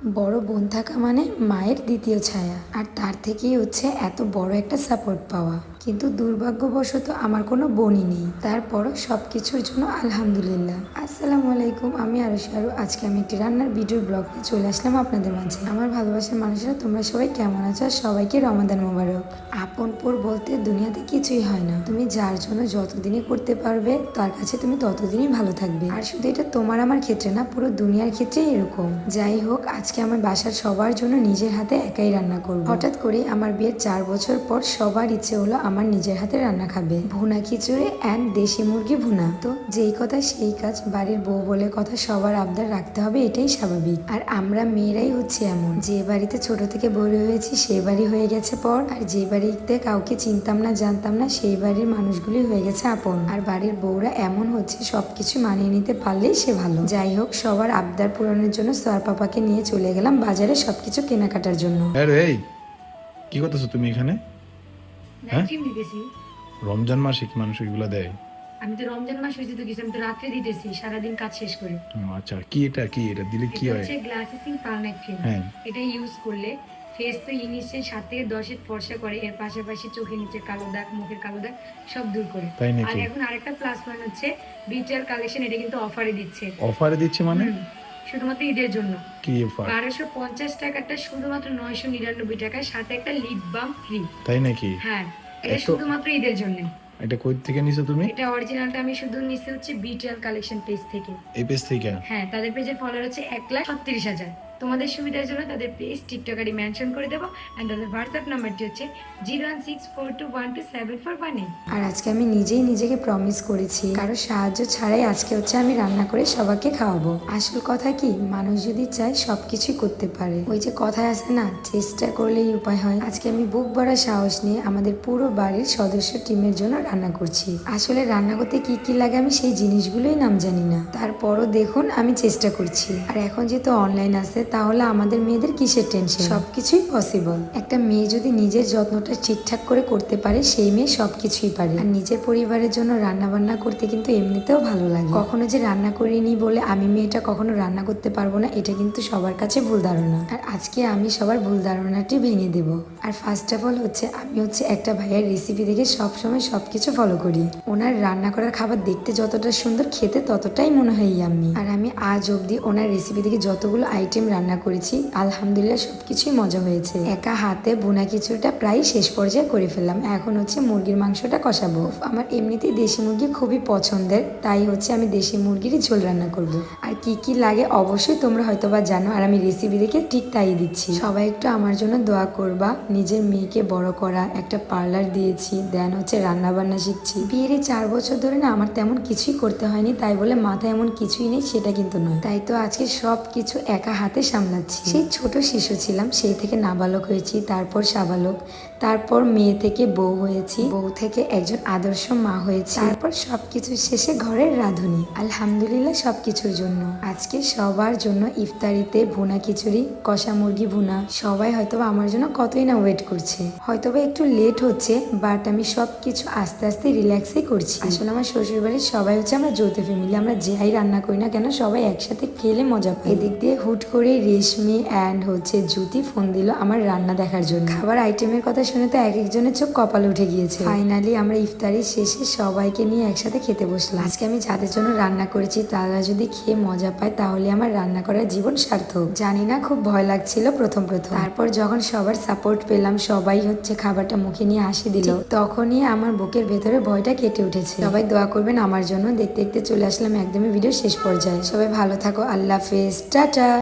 বড় বোন থাকা মানে মায়ের দ্বিতীয় ছায়া, আর তার থেকেই হচ্ছে এত বড় একটা সাপোর্ট পাওয়া। কিন্তু দুর্ভাগ্যবশত আমার কোনো বোনই নেই, তারপরও সব কিছুর জন্য আলহামদুলিল্লাহ। আসসালামু আলাইকুম, আমি আরু। আজকে আমি একটি রান্নার ভিডিওর ব্লগ নিয়ে চলে আসলাম আপনাদের মাঝে। আমার ভালোবাসার মানুষরা, তোমরা সবাই কেমন আছো? আর সবাইকে রমাদান মোবারক। আপন পর বলতে দুনিয়াতে কিছুই হয় না। তুমি যার জন্য যতদিনই করতে পারবে তার কাছে তুমি ততদিনই ভালো থাকবে। আর শুধু এটা তোমার আমার ক্ষেত্রে না, পুরো দুনিয়ার ক্ষেত্রেই এরকম। যাই হোক, আজকে আমার বাসার সবার জন্য নিজের হাতে একাই রান্না করব। হঠাৎ করে আমার বিয়ের 4 বছর পর সবার ইচ্ছে হলো আমার নিজের হাতে রান্না খাবে। ভুনা খিচুড়ি অ্যান্ড দেশি মুরগি ভুনা। তো যেই কথা সেই কাজ, বাড়ির বউ বলে কথা, সবার আবদার রাখতে হবে, এটাই স্বাভাবিক। আর আমরা মেয়েরাই হচ্ছে এমন, যে বাড়িতে ছোট থেকে বড় হয়েছি সেই বাড়ি হয়ে গেছে পর, আর যে বাড়িতে কাউকে চিনতাম না জানতাম না সেই বাড়ির মানুষগুলি হয়ে গেছে আপন। আর বাড়ির বউরা এমন হচ্ছে সবকিছু মানিয়ে নিতে পারলেই সে ভালো। যাই হোক, সবার আবদার পূরণের জন্য স্যার পাপাকে নিয়ে চলে গেলাম বাজারে সবকিছু কেনাকাটার জন্য। আরে এই, কি করতেছো তুমি এখানে? হ্যাঁ, ক্রিম দিতেছি। রমজান মাসে কি মানুষ এগুলা দেয়? আমি তো রমজান মাস হয়েছে তো কিছু, আমি তো রাত্রে দিতেছি সারাদিন কাজ শেষ করে। আচ্ছা, কি এটা দিলে কি এটা হয়? হচ্ছে গ্লাসিসিং পার্লনাইট ক্রিম। হ্যাঁ। এটা ইউজ করলে ফেস তো ইনিশিয়াল 7 থেকে 10 ফর্সা করে, এর পাশাপাশি চোখের নিচে কালো দাগ, মুখের কালো দাগ সব দূর করে। তাই আর নাকি? এখন আরেকটা প্লাস পয়েন্ট হচ্ছে বিটিআর কালেকশন, এটা কিন্তু অফারে দিচ্ছে। অফারে দিচ্ছে মানে? হুম, শুধুমাত্র ঈদের জন্য। কি অফার? 1250 টাকাটা শুধুমাত্র 999 টাকায়, সাথে একটা লিপ বাম ফ্রি। তাই নাকি? হ্যাঁ, এটা এত, শুধুমাত্র ঈদের জন্য। এটা কই থেকে নিছো তুমি? এটা অরিজিনালটা আমি শুধু নিচে হচ্ছে বিটিআর কালেকশন পেজ থেকে। এই পেজ থেকে? হ্যাঁ, তাদের পেজের ফলোয়ার হচ্ছে 1,36,000। তোমাদের সুবিধার জন্য তাদের পেজ টিকটক আইডি মেনশন করে দেবো, এন্ড তাদের হোয়াটসঅ্যাপ নাম্বারটি হচ্ছে 01642127418। আর আজকে আমি নিজেই নিজেকে প্রমিস করেছি কারো সাহায্য ছাড়াই আজকে হচ্ছে আমি রান্না করে সবাইকে খাওয়াবো। আসল কথা কি, মানুষ যদি চায় সবকিছুই করতে পারে। ওই যে কথায় আছে না, চেষ্টা করলেই উপায় হয়। আজকে আমি বুক ভরা সাহস নিয়ে আমাদের পুরো বাড়ির সদস্য টিমের জন্য রান্না করছি। আসলে রান্না করতে কি কি লাগে আমি সেই জিনিসগুলোই নাম জানি না, তারপরও দেখুন আমি চেষ্টা করছি। আর এখন যেহেতু অনলাইন আছে, তাহলে আমাদের মেয়েদের কিসের টেনশন? সবকিছুই পসিবল। একটা মেয়ে যদি নিজের যত্নটা ঠিকঠাক করে করতে পারে, সেই মেয়ে সবকিছুই পারে। আর নিজের পরিবারের জন্য রান্না বান্না করতে কিন্তু এমনিতেও ভালো লাগে। কখনো যে রান্না করিনি বলে আমি মেয়েটা কখনো রান্না করতে পারবো না, এটা কিন্তু সবার কাছে ভুল ধারণা। আর আজকে আমি সবার ভুল ধারণাটি ভেঙে দেব। আর ফার্স্ট অফ অল হচ্ছে আমি হচ্ছে একটা ভাইয়ের রেসিপি দেখে সবসময় সবকিছু ফলো করি। ওনার রান্না করার খাবার দেখতে যতটা সুন্দর, খেতে ততটাই মনে হয় ইয়াম্মি। আর আমি আজ অবধি ওনার রেসিপি দেখে যতগুলো আইটেম রান্না করেছি, আলহামদুলিল্লাহ সবকিছুই মজা হয়েছে। একা হাতে বোনা খিচুড়িটা প্রায় শেষ পর্যায়ে করে ফেললাম। এখন হচ্ছে মুরগির মাংসটা কষাবো। আমার এমনিতেই দেশি মুরগি খুবই পছন্দের, তাই হচ্ছে আমি দেশি মুরগিরই ঝোল রান্না করব। আর কি কি লাগে অবশ্যই তোমরা হয়তোবা জানো, আর আমি রেসিপি দেখে ঠিক তাই দিচ্ছি। সবাই একটু আমার জন্য দোয়া করবা। নিজের মেয়েকে বড় করা, একটা পার্লার দিয়েছি, দেন হচ্ছে রান্না বান্না শিখছি। বিয়ের 4 বছর ধরে না আমার তেমন কিছুই করতে হয়নি, তাই বলে মাথায় এমন কিছুই নেই সেটা কিন্তু নয়। তাই তো আজকে সব কিছু একা হাতে সামলাচ্ছি। সেই ছোট শিশু ছিলাম, সেই থেকে নাবালক হয়েছি, তারপর সাবালক, তারপর মেয়ে থেকে বউ হয়েছি, বউ থেকে একজন আদর্শ মা হয়েছি, তারপর সবকিছু শেষে ঘরের রাঁধুনি। আলহামদুলিল্লাহ সবকিছুর জন্য। আজকে সবার জন্য ইফতারিতে ভুনা খিচুড়ি, কষা মুরগি ভুনা। সবাই হয়তোবা আমার জন্য কতই না ওয়েট করছে, হয়তোবা একটু লেট হচ্ছে, বাট আমি সবকিছু আস্তে আস্তে রিল্যাক্সই করছি। আসলে আমার শ্বশুর বাড়ির সবাই হচ্ছে আমরা যৌথ ফ্যামিলি, আমরা যাই রান্না করি না কেন সবাই একসাথে খেলে মজা পাই। এদিক দিয়ে হুট করে রেশমি অ্যান্ড হচ্ছে জ্যোতি ফোন দিল আমার রান্না দেখার জন্য। খাবার আইটেমের কথা শুনে তো এক একজনের চোখ কপাল উঠে গিয়েছে। ফাইনালি আমরা ইফতারি শেষে সবাইকে নিয়ে একসাথে খেতে বসলাম। আজকে আমি যাদের জন্য রান্না করেছি তারা যদি খেয়ে মজা পায়, তাহলে আমার রান্না করার জীবন সার্থক। জানি না, খুব ভয় লাগছিল প্রথম প্রথম, তারপর যখন সবার সাপোর্ট পেলাম, সবাই হচ্ছে খাবারটা মুখে নিয়ে হাসি দিল, তখনই আমার বুকের ভেতরে ভয়টা কেটে উঠেছে। সবাই দোয়া করবেন আমার জন্য। দেখতে দেখতে চলে আসলাম একদমই ভিডিও শেষ পর্যায়ে। সবাই ভালো থাকো, আল্লাহ হাফেজ, টাটা।